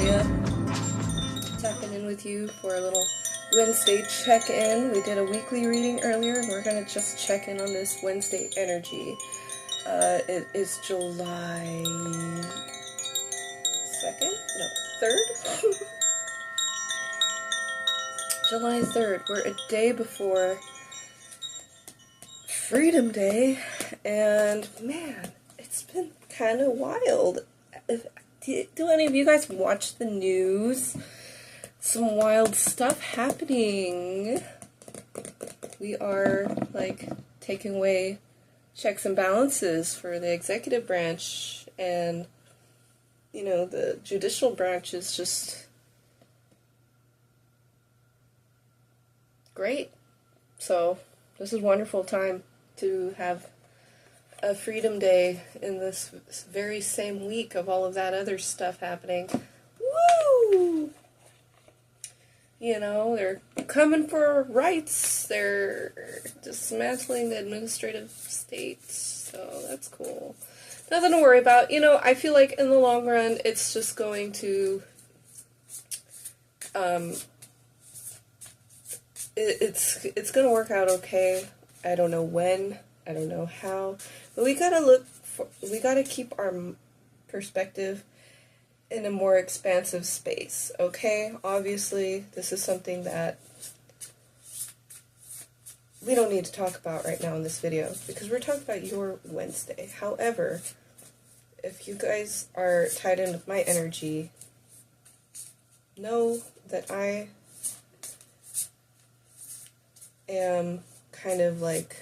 Julia, tapping in with you for a little Wednesday check-in. We did a weekly reading earlier, and we're going to just check in on this Wednesday energy. It is July 2nd? No, 3rd? July 3rd. We're a day before Freedom Day, and man, it's been kind of wild. Do any of you guys watch the news? Some wild stuff happening. We are, like, taking away checks and balances for the executive branch, and, you know, the judicial branch is just great. So, this is a wonderful time to have a Freedom Day in this very same week of all of that other stuff happening. Woo! You know, they're coming for rights. They're dismantling the administrative state. So that's cool. Nothing to worry about. You know, I feel like in the long run, it's just going to, it's going to work out okay. I don't know when. I don't know how. But we gotta keep our perspective in a more expansive space, okay? Obviously, this is something that we don't need to talk about right now in this video, because we're talking about your Wednesday. However, if you guys are tied in with my energy, know that I am kind of like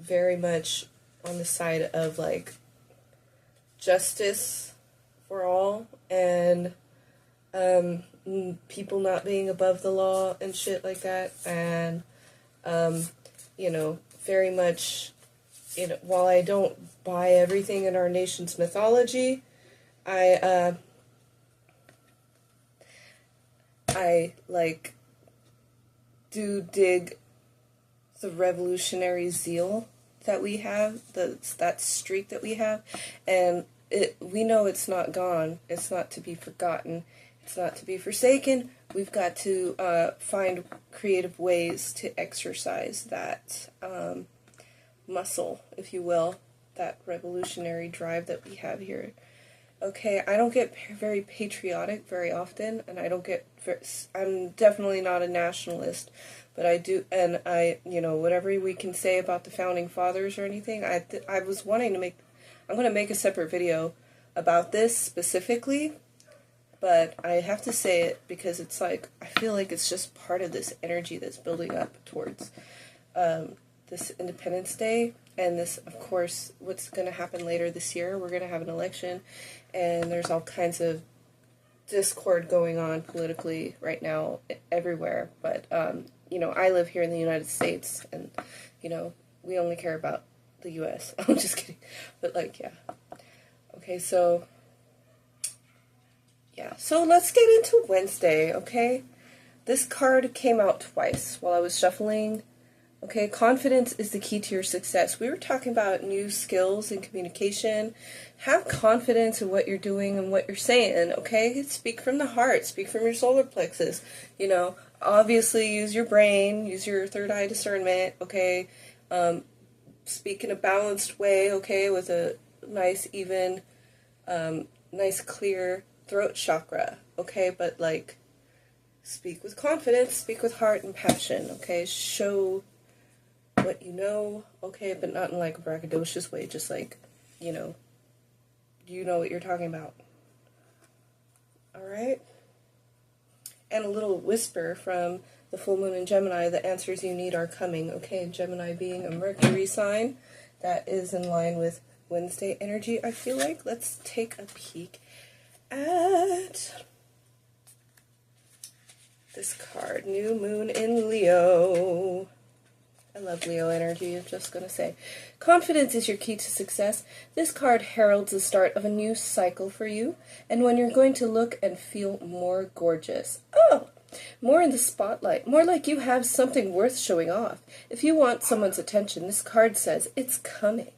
very much on the side of like justice for all, and people not being above the law and shit like that, and you know, very much, you know, while I don't buy everything in our nation's mythology, I like do dig the revolutionary zeal that we have, that streak that we have, and we know it's not gone. It's not to be forgotten. It's not to be forsaken. We've got to find creative ways to exercise that muscle, if you will, that revolutionary drive that we have here. Okay, I don't get very patriotic very often, and I'm definitely not a nationalist, but I do, and you know, whatever we can say about the founding fathers or anything, I was wanting to I'm going to make a separate video about this specifically, but I have to say it because it's like, I feel like it's just part of this energy that's building up towards this Independence Day, and this, of course, what's going to happen later this year. We're going to have an election, and there's all kinds of discord going on politically right now everywhere, but you know, I live here in the United States, and, you know, we only care about the U.S. I'm just kidding. But, like, yeah. Okay, so, yeah. So, let's get into Wednesday, okay? This card came out twice while I was shuffling. Okay, confidence is the key to your success. We were talking about new skills in communication. Have confidence in what you're doing and what you're saying, okay? Speak from the heart. Speak from your solar plexus. You know, obviously use your brain, use your third eye discernment, okay? Speak in a balanced way, okay, with a nice, even, nice, clear throat chakra, okay? But, like, speak with confidence, speak with heart and passion, okay? Show what you know, okay, but not in like a braggadocious way, just like, you know what you're talking about. Alright? And a little whisper from the full moon in Gemini: the answers you need are coming, okay? Gemini being a Mercury sign, that is in line with Wednesday energy, I feel like. Let's take a peek at this card. New moon in Leo. I love Leo energy, I'm just going to say. Confidence is your key to success. This card heralds the start of a new cycle for you, and when you're going to look and feel more gorgeous. Oh! More in the spotlight. More like you have something worth showing off. If you want someone's attention, this card says it's coming.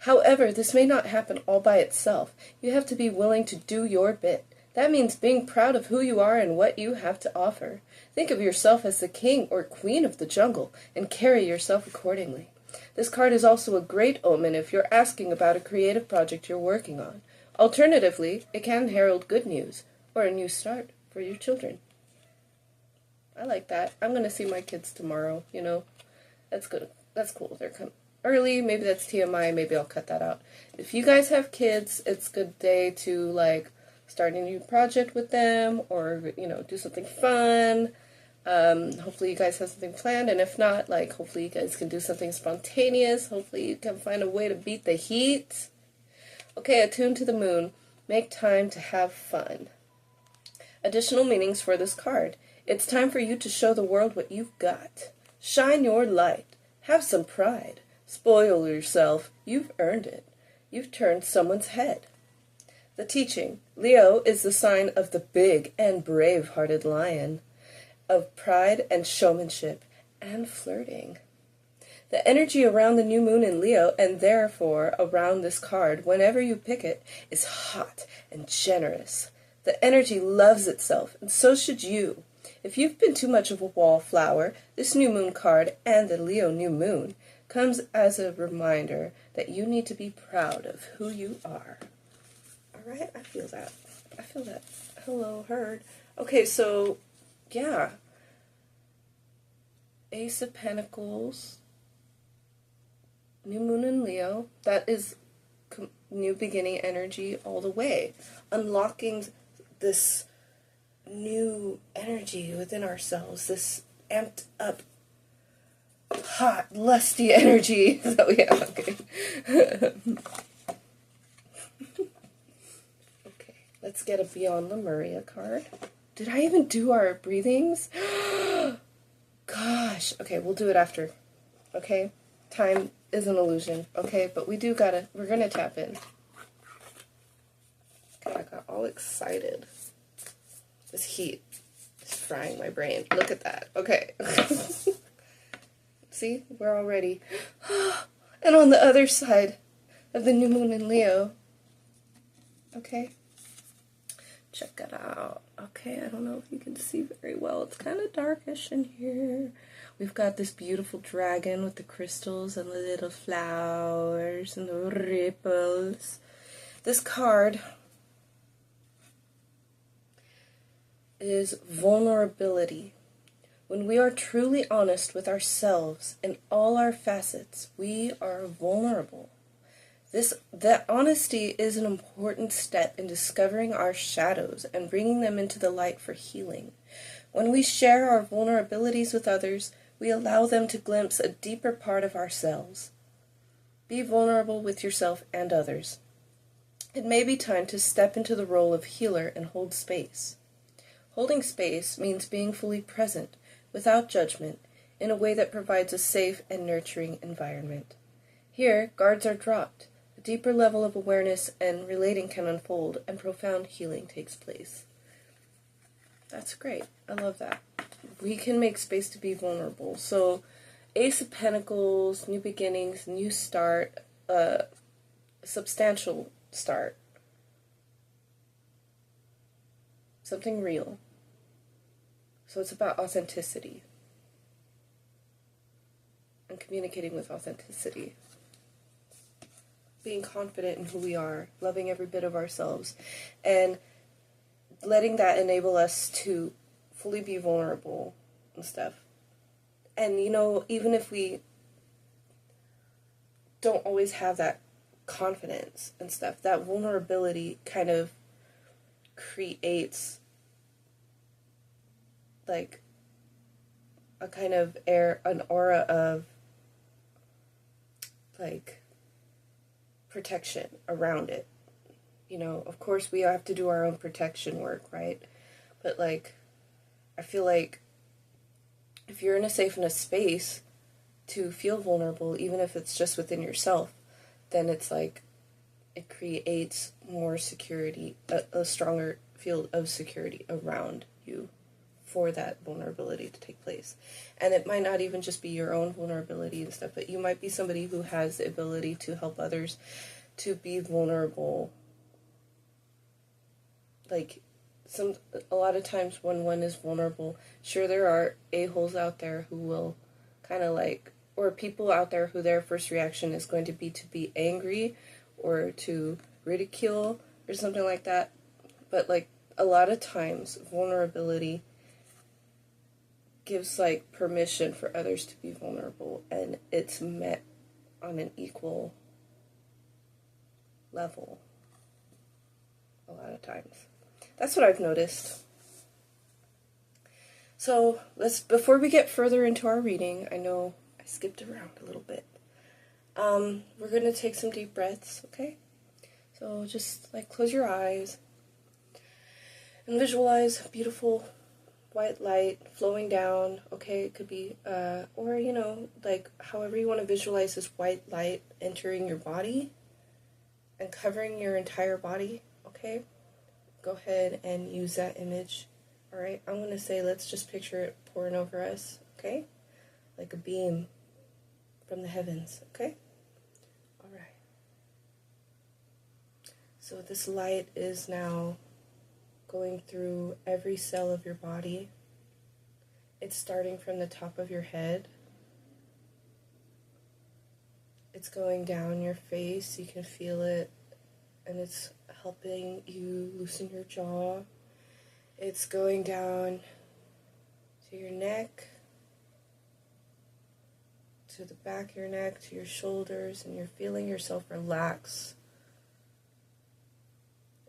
However, this may not happen all by itself. You have to be willing to do your bit. That means being proud of who you are and what you have to offer. Think of yourself as the king or queen of the jungle and carry yourself accordingly. This card is also a great omen if you're asking about a creative project you're working on. Alternatively, it can herald good news or a new start for your children. I like that. I'm going to see my kids tomorrow, you know. That's good. That's cool. They're coming early. Maybe that's TMI. Maybe I'll cut that out. If you guys have kids, it's a good day to, like, start a new project with them or, you know, do something fun. Hopefully you guys have something planned, and if not, like, hopefully you guys can do something spontaneous. Hopefully you can find a way to beat the heat. Okay, attuned to the moon. Make time to have fun. Additional meanings for this card. It's time for you to show the world what you've got. Shine your light. Have some pride. Spoil yourself. You've earned it. You've turned someone's head. The teaching. Leo is the sign of the big and brave-hearted lion, of pride and showmanship and flirting. The energy around the new moon in Leo, and therefore around this card, whenever you pick it, is hot and generous. The energy loves itself, and so should you. If you've been too much of a wallflower, this new moon card and the Leo new moon comes as a reminder that you need to be proud of who you are. Alright, I feel that. I feel that. Hello, herd. Okay, so, yeah. Ace of Pentacles, new moon in Leo, that is new beginning energy all the way. Unlocking this new energy within ourselves, this amped up, hot, lusty energy that we have. Okay. Okay, let's get a Beyond Lemuria card. Did I even do our breathings? Gosh. Okay, we'll do it after. Okay? Time is an illusion. Okay, but we're gonna tap in. Okay, I got all excited. This heat is frying my brain. Look at that. Okay. See? We're already. And on the other side of the new moon in Leo. Okay. Check it out. Okay, I don't know if you can see very well. It's kind of darkish in here. We've got this beautiful dragon with the crystals and the little flowers and the ripples. This card is vulnerability. When we are truly honest with ourselves in all our facets, we are vulnerable. That honesty is an important step in discovering our shadows and bringing them into the light for healing. When we share our vulnerabilities with others, we allow them to glimpse a deeper part of ourselves. Be vulnerable with yourself and others. It may be time to step into the role of healer and hold space. Holding space means being fully present, without judgment, in a way that provides a safe and nurturing environment. Here, guards are dropped. A deeper level of awareness and relating can unfold, and profound healing takes place. That's great. I love that. We can make space to be vulnerable. So, Ace of Pentacles, new beginnings, new start, substantial start. Something real. So it's about authenticity. And communicating with authenticity. Being confident in who we are, loving every bit of ourselves, and letting that enable us to fully be vulnerable and stuff. And, you know, even if we don't always have that confidence and stuff, that vulnerability kind of creates, like, a kind of an aura of, like, protection around it. You know, of course we have to do our own protection work, right? But, like, I feel like if you're in a safe enough space to feel vulnerable, even if it's just within yourself, then it's like it creates more security, a stronger field of security around you for that vulnerability to take place. And it might not even just be your own vulnerability and stuff, but you might be somebody who has the ability to help others to be vulnerable. Like, a lot of times when one is vulnerable, sure, there are a-holes out there who will kind of like, or people out there who their first reaction is going to be angry or to ridicule or something like that. But like, a lot of times vulnerability gives like permission for others to be vulnerable, and it's met on an equal level a lot of times. That's what I've noticed. So before we get further into our reading, I know I skipped around a little bit. We're going to take some deep breaths, okay? So just like close your eyes and visualize beautiful white light flowing down, okay? It could be, or like however you want to visualize this white light entering your body and covering your entire body, okay? Go ahead and use that image. All right, I'm going to say let's just picture it pouring over us, okay? Like a beam from the heavens, okay? All right. So this light is now going through every cell of your body. It's starting from the top of your head. It's going down your face. You can feel it, and it's helping you loosen your jaw. It's going down to your neck, to the back of your neck, to your shoulders, and you're feeling yourself relax.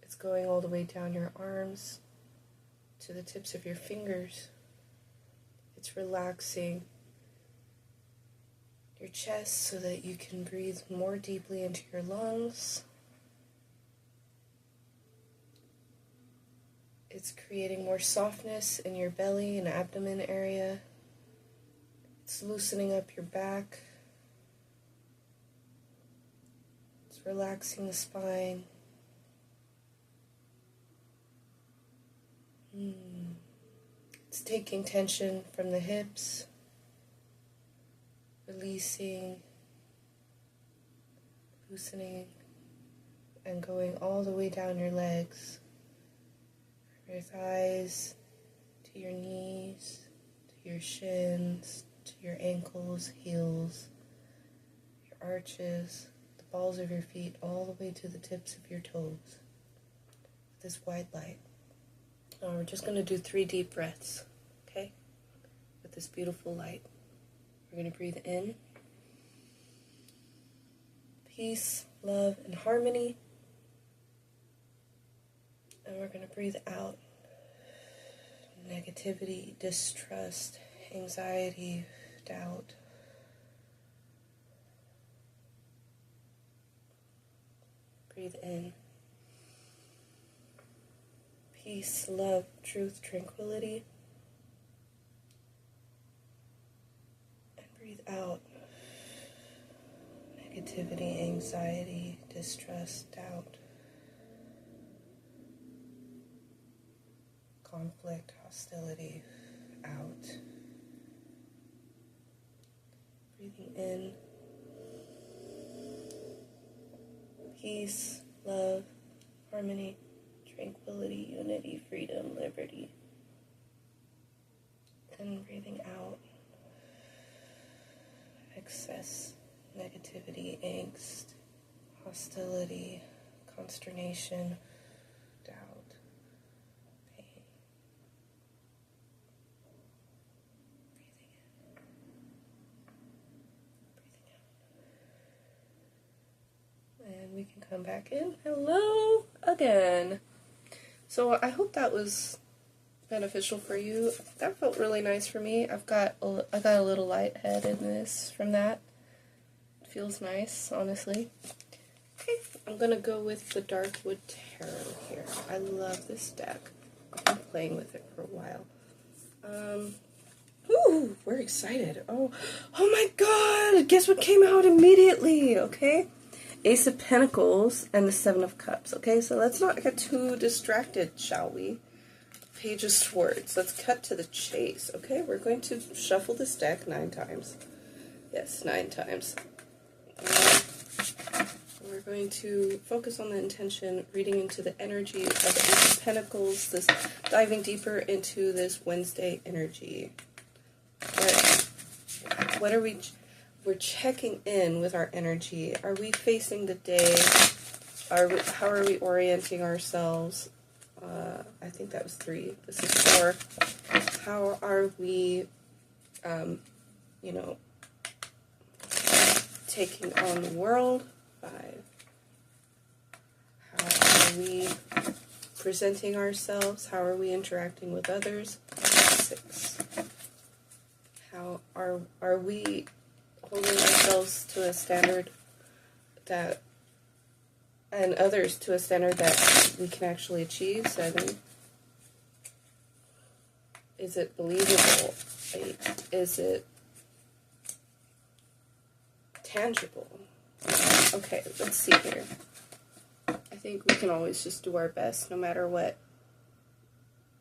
It's going all the way down your arms to the tips of your fingers. It's relaxing your chest so that you can breathe more deeply into your lungs. It's creating more softness in your belly and abdomen area. It's loosening up your back. It's relaxing the spine. It's taking tension from the hips, releasing, loosening, and going all the way down your legs. Your thighs, to your knees, to your shins, to your ankles, heels, your arches, the balls of your feet, all the way to the tips of your toes. This white light. Now we're just going to do 3 deep breaths, okay? With this beautiful light. We're going to breathe in. Peace, love, and harmony. And we're going to breathe out negativity, distrust, anxiety, doubt. Breathe in. Peace, love, truth, tranquility. And breathe out negativity, anxiety, distrust, doubt. Conflict, hostility, out. Breathing in. Peace, love, harmony, tranquility, unity, freedom, liberty. And breathing out. Excess, negativity, angst, hostility, consternation, doubt. We can come back in. Hello again. So I hope that was beneficial for you. That felt really nice for me. I got a little lightheadedness from that. It feels nice, honestly. Okay, I'm gonna go with the Darkwood Tarot here. I love this deck. I've been playing with it for a while. Ooh, we're excited. Oh my God! Guess what came out immediately? Okay. Ace of Pentacles and the Seven of Cups. Okay, so let's not get too distracted, shall we? Page of Swords. Let's cut to the chase. Okay, we're going to shuffle this deck 9 times. Yes, 9 times. We're going to focus on the intention, reading into the energy of the Ace of Pentacles, this diving deeper into this Wednesday energy. What are we? We're checking in with our energy. Are we facing the day? How are we orienting ourselves? I think that was 3. This is 4. How are we, you know, taking on the world? 5. How are we presenting ourselves? How are we interacting with others? 6. How are we holding ourselves to a standard that, and others to a standard that we can actually achieve? 7. Is it believable? 8. Is it tangible? Okay, let's see here. I think we can always just do our best no matter what.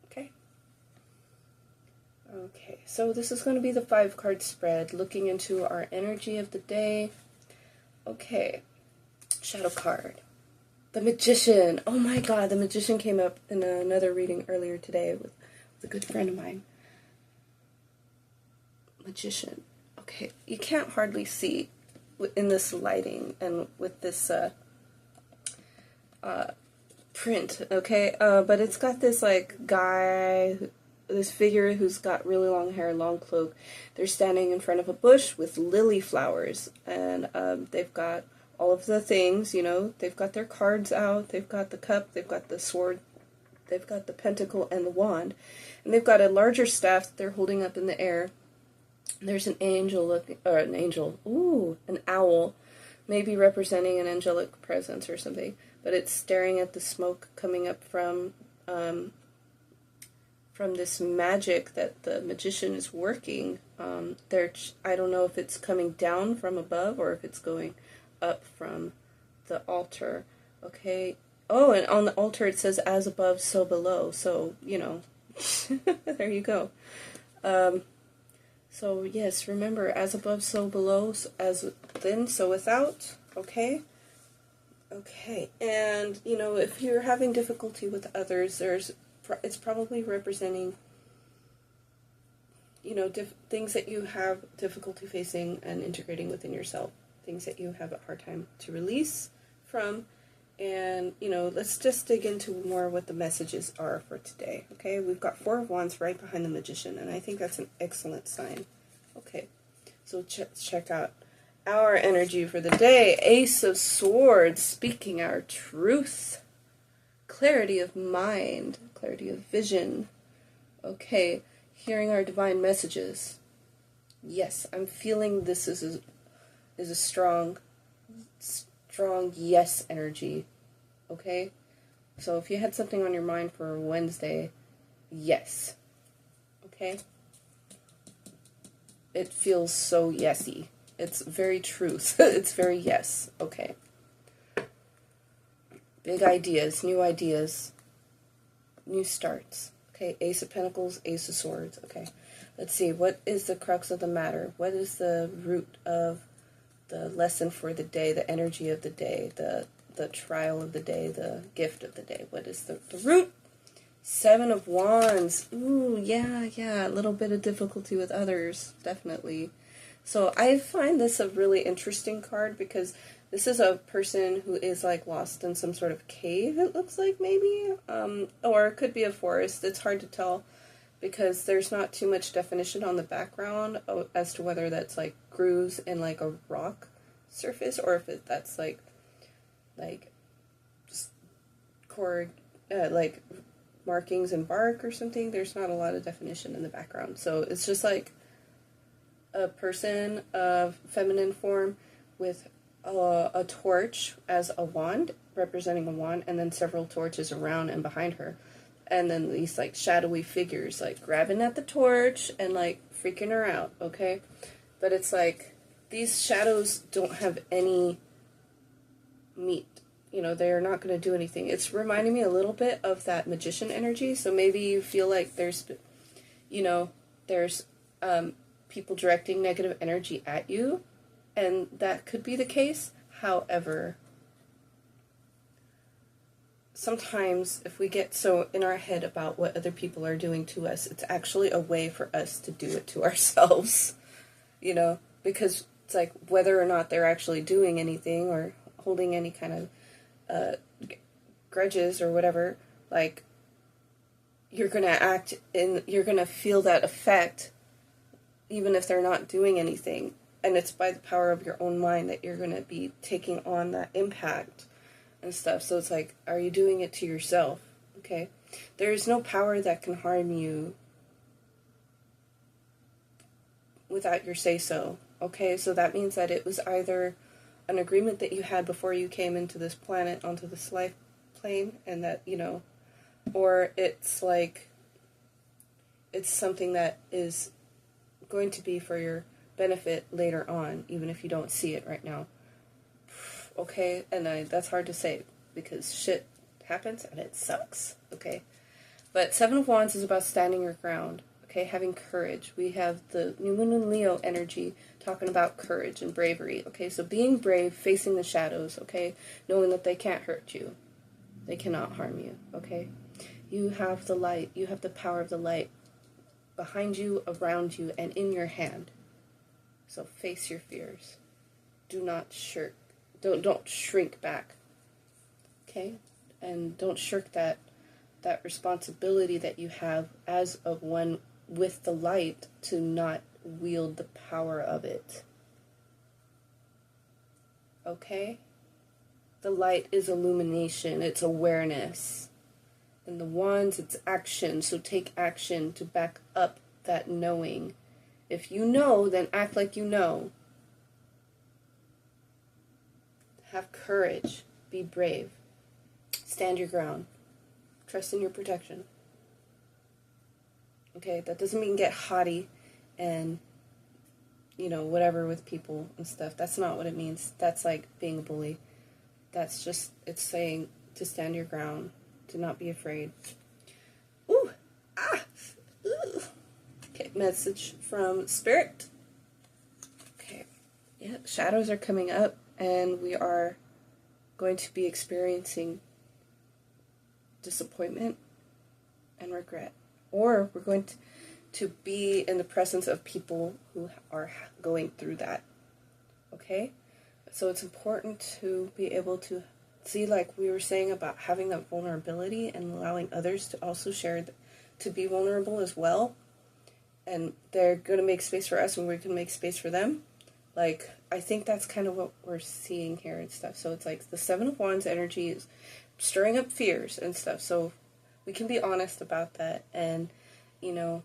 Okay. Okay, so this is going to be the 5-card spread, looking into our energy of the day. Okay, shadow card. The Magician. Oh my god, the Magician came up in another reading earlier today with a good friend of mine. Magician. Okay, you can't hardly see in this lighting and with this print, okay? But it's got this like guy, this figure who's got really long hair, long cloak. They're standing in front of a bush with lily flowers, and they've got all of the things, you know. They've got their cards out, they've got the cup, they've got the sword, they've got the pentacle and the wand, and they've got a larger staff that they're holding up in the air. There's an angel looking, or an angel, an owl, maybe representing an angelic presence or something, but it's staring at the smoke coming up from this magic that the magician is working. I don't know if it's coming down from above or if it's going up from the altar. Okay. Oh, and on the altar it says "as above, so below." So, you know, there you go. So yes, remember, as above, so below, as within, so without. Okay. Okay, and you know, if you're having difficulty with others, it's probably representing, you know, things that you have difficulty facing and integrating within yourself, things that you have a hard time to release from. And, you know, let's just dig into more what the messages are for today, okay? We've got 4 of Wands right behind the Magician, and I think that's an excellent sign. Okay, so check out our energy for the day. Ace of Swords, speaking our truth. Clarity of mind, clarity of vision. Okay, hearing our divine messages. Yes, I'm feeling this is a strong yes energy. Okay, so if you had something on your mind for Wednesday, yes. Okay, it feels so yesy. It's very truth. It's very yes. Okay, big ideas, new starts. Okay, Ace of Pentacles, Ace of Swords. Okay, let's see, what is the crux of the matter? What is the root of the lesson for the day, the energy of the day, the trial of the day, the gift of the day? What is the root? 7 of Wands. Ooh, yeah, a little bit of difficulty with others, definitely. So I find this a really interesting card because this is a person who is like lost in some sort of cave, it looks like, maybe, or it coit be a forest. It's hard to tell because there's not too much definition on the background as to whether that's like grooves in like a rock surface or if that's like just like markings in bark or something. There's not a lot of definition in the background, so it's just like a person of feminine form with a torch as a wand, representing a wand, and then several torches around and behind her. And then these, like, shadowy figures, like, grabbing at the torch and, like, freaking her out, okay? But it's like, these shadows don't have any meat. you know, they're not going to do anything. It's reminding me a little bit of that magician energy. So maybe you feel like there's, you know, there's people directing negative energy at you, and that could be the case. However, sometimes if we get so in our head about what other people are doing to us, it's actually a way for us to do it to ourselves, you know, because it's like whether or not they're actually doing anything or holding any kind of grudges or whatever, like, you're going to act in, you're going to feel that effect even if they're not doing anything. And it's by the power of your own mind that you're going to be taking on that impact and stuff. So it's like, are you doing it to yourself? Okay? There is no power that can harm you without your say-so. Okay? So that means that it was either an agreement that you had before you came into this planet, onto this life plane, and that, you know, or it's like, it's something that is going to be for your benefit later on, even if you don't see it right now. Okay? And that's hard to say, because shit happens and it sucks. Okay? But Seven of Wands is about standing your ground. Okay? Having courage. We have the New Moon and Leo energy talking about courage and bravery. Okay? So being brave, facing the shadows. Okay? Knowing that they can't hurt you. They cannot harm you. Okay? You have the light. You have the power of the light behind you, around you, and in your hand. So face your fears. Do not shirk. Don't shrink back. Okay? And don't shirk that responsibility that you have as of one with the light, to not wield the power of it. Okay? The light is illumination. It's awareness. And the wands, it's action. So take action to back up that knowing. If you know, then act like you know. Have courage. Be brave. Stand your ground. Trust in your protection. Okay, that doesn't mean get haughty and, you know, whatever with people and stuff. That's not what it means. That's like being a bully. That's just, it's saying to stand your ground. To not be afraid. Ooh! Ah! Ooh. Okay, message from Spirit. Okay. Yeah, shadows are coming up, and we are going to be experiencing disappointment and regret. Or we're going to be in the presence of people who are going through that. Okay? So it's important to be able to see, like we were saying about having that vulnerability and allowing others to also share, to be vulnerable as well. And they're going to make space for us and we're going to make space for them. Like, I think that's kind of what we're seeing here and stuff. So it's like the Seven of Wands energy is stirring up fears and stuff. So we can be honest about that, and, you know,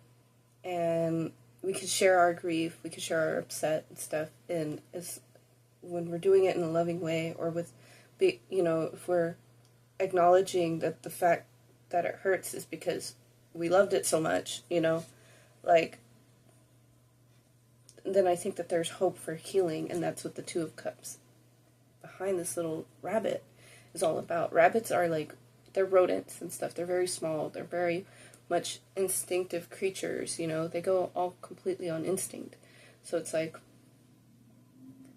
and we can share our grief, we can share our upset and stuff. And as when we're doing it in a loving way, or with, you know, if we're acknowledging that the fact that it hurts is because we loved it so much, you know, like, then I think that there's hope for healing, and that's what the Two of Cups behind this little rabbit is all about. Rabbits are like, they're rodents and stuff. They're very small. They're very much instinctive creatures, you know. They go all completely on instinct. So it's like,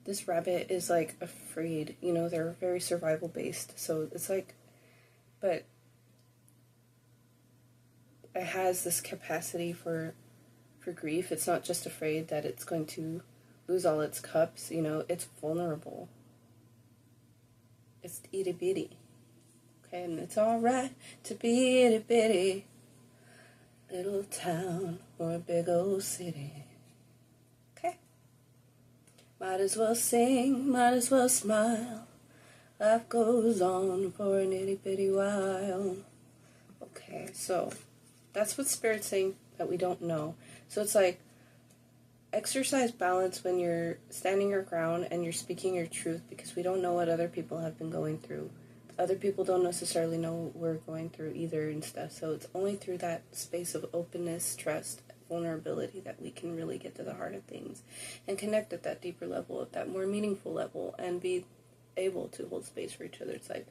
this rabbit is like afraid, you know, they're very survival based. So it's like, but it has this capacity for grief. It's not just afraid that it's going to lose all its cups, you know, it's vulnerable. It's itty bitty. Okay, and it's alright to be itty bitty. Little town or a big old city. Might as well sing, might as well smile. Life goes on for an itty bitty while. Okay, so that's what Spirit's saying that we don't know. So it's like, exercise balance when you're standing your ground and you're speaking your truth, because we don't know what other people have been going through. Other people don't necessarily know what we're going through either and stuff. So it's only through that space of openness, trust, vulnerability that we can really get to the heart of things and connect at that deeper level, at that more meaningful level, and be able to hold space for each other. It's like,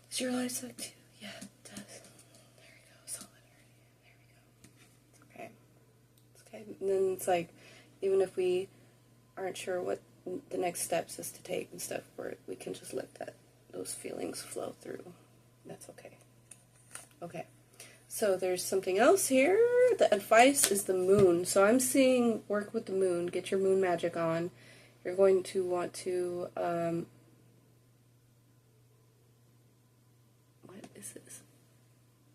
does your light suck too? Yeah, it does. There we go. Solid energy. There we go. It's okay. It's okay. And then it's like, even if we aren't sure what the next steps is to take and stuff, we can just let those feelings flow through. That's okay. Okay. So there's something else here. The advice is the moon. So I'm seeing work with the moon. Get your moon magic on. You're going to want to, what is this?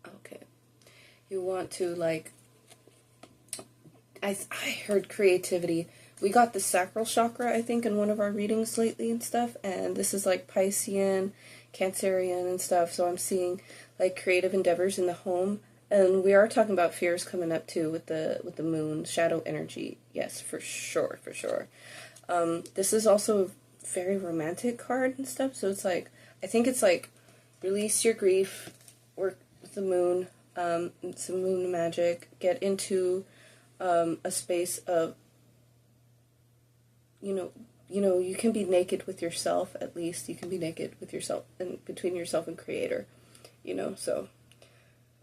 Okay. You want to, like, I heard creativity. We got the sacral chakra, I think, in one of our readings lately and stuff. And this is like Piscean, Cancerian and stuff. So I'm seeing, like, creative endeavors in the home. And we are talking about fears coming up too with the moon, shadow energy. Yes, for sure, for sure. This is also a very romantic card and stuff. So it's like, I think it's like, release your grief, work with the moon, some moon magic, get into a space of, you know, you can be naked with yourself. At least you can be naked with yourself and between yourself and Creator. You know, so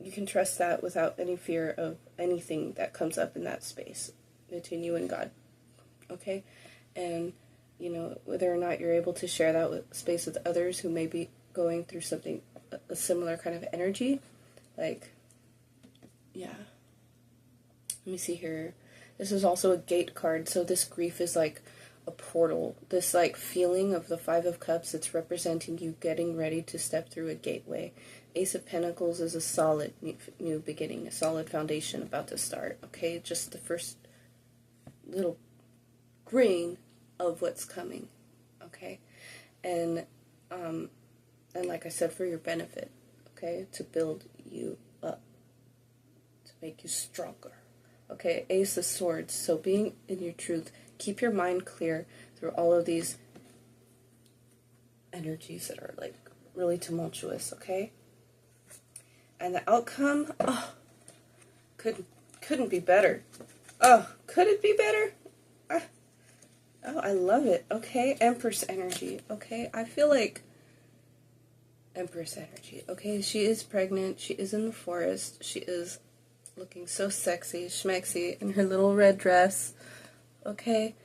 you can trust that without any fear of anything that comes up in that space between you and God. Okay? And, you know, whether or not you're able to share that space with others who may be going through something, a similar kind of energy. Like, yeah. Let me see here. This is also a gate card. So this grief is like a portal. This, like, feeling of the Five of Cups, it's representing you getting ready to step through a gateway. Ace of Pentacles is a solid new beginning, a solid foundation about to start, okay? Just the first little grain of what's coming, okay? And like I said, for your benefit, okay? To build you up, to make you stronger, okay? Ace of Swords, so being in your truth, keep your mind clear through all of these energies that are, like, really tumultuous, okay? And the outcome, oh, couldn't be better. Oh, could it be better? Oh, I love it. Okay, Empress energy. Okay, I feel like Empress energy. Okay, she is pregnant. She is in the forest. She is looking so sexy, schmexy in her little red dress. Okay,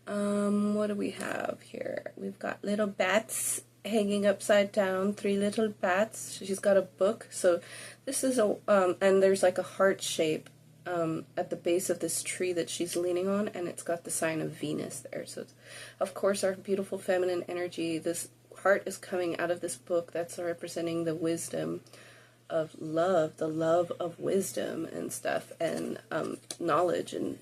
what do we have here? We've got little bats hanging upside down, 3 little bats. She's got a book. So this is a and there's like a heart shape at the base of this tree that she's leaning on, and it's got the sign of Venus there. So it's, of course, our beautiful feminine energy. This heart is coming out of this book that's representing the wisdom of love, the love of wisdom and stuff, and knowledge, and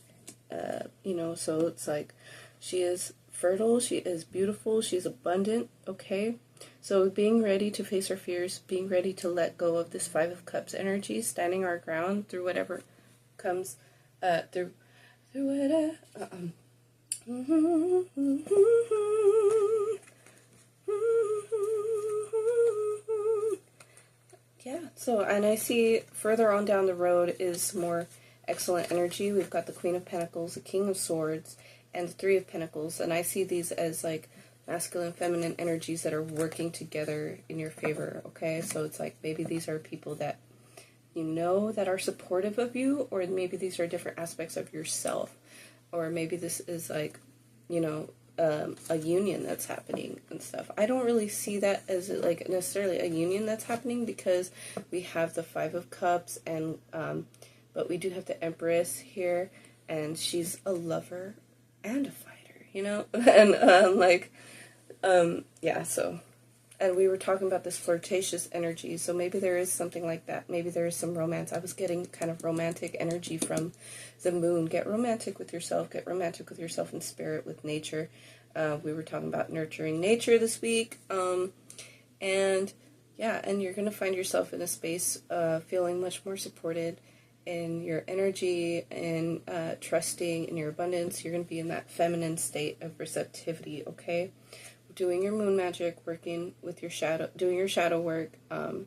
you know, so it's like she is fertile, she is beautiful, she's abundant, okay? So being ready to face our fears, being ready to let go of this Five of Cups energy, standing our ground through whatever comes, through whatever, yeah, so, and I see further on down the road is more excellent energy. We've got the Queen of Pentacles, the King of Swords, and the Three of Pentacles, and I see these as, like, masculine, feminine energies that are working together in your favor, okay? So it's like, maybe these are people that you know that are supportive of you, or maybe these are different aspects of yourself, or maybe this is, like, you know, a union that's happening and stuff. I don't really see that as, like, necessarily a union that's happening, because we have the Five of Cups, and but we do have the Empress here, and she's a lover and a fighter, you know? And yeah, so, and we were talking about this flirtatious energy, so maybe there is something like that. Maybe there is some romance. I was getting kind of romantic energy from the moon. Get romantic with yourself. Get romantic with yourself in spirit, with nature. We were talking about nurturing nature this week. And yeah, and you're going to find yourself in a space feeling much more supported in your energy and trusting in your abundance. You're going to be in that feminine state of receptivity, okay? Doing your moon magic, working with your shadow, doing your shadow work, and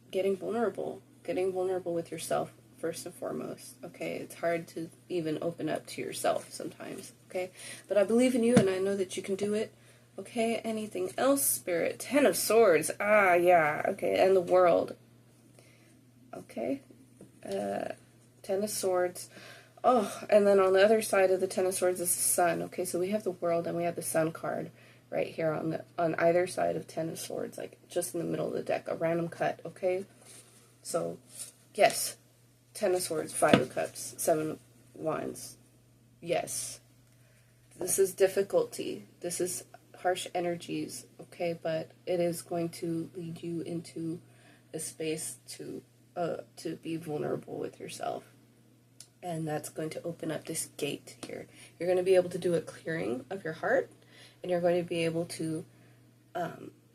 getting vulnerable with yourself first and foremost, okay? It's hard to even open up to yourself sometimes, okay? But I believe in you, and I know that you can do it, okay? Anything else, Spirit? Ten of Swords. Ah, yeah, okay. And the World. Okay. Ten of Swords. Oh, and then on the other side of the Ten of Swords is the Sun. Okay, so we have the World and we have the Sun card right here on either side of Ten of Swords, like just in the middle of the deck, a random cut, okay? So, yes, Ten of Swords, Five of Cups, Seven of Wands. Yes. This is difficulty. This is harsh energies, okay? But it is going to lead you into a space to be vulnerable with yourself. And that's going to open up this gate here. You're going to be able to do a clearing of your heart, and you're going to be able to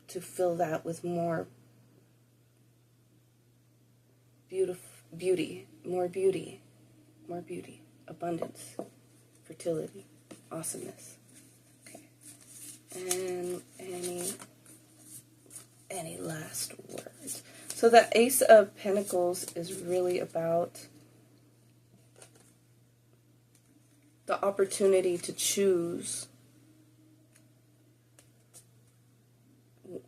fill that with more beauty, more beauty, abundance, fertility, awesomeness. Okay. And any last words? So the Ace of Pentacles is really about the opportunity to choose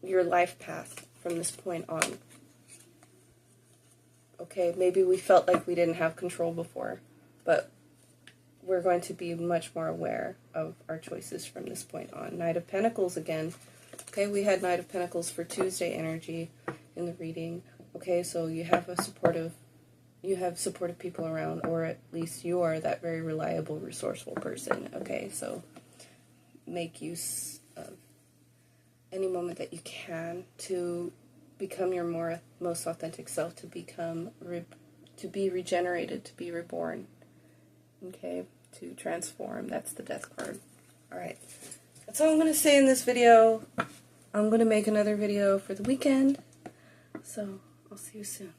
your life path from this point on. Okay, maybe we felt like we didn't have control before, but we're going to be much more aware of our choices from this point on. Knight of Pentacles again. Okay, we had Knight of Pentacles for Tuesday energy in the reading. Okay, so you have supportive people around, or at least you are that very reliable, resourceful person. Okay, so make use of any moment that you can to become your most authentic self, to be regenerated, to be reborn. Okay, to transform. That's the Death card. All right, that's all I'm going to say in this video. I'm going to make another video for the weekend, so I'll see you soon.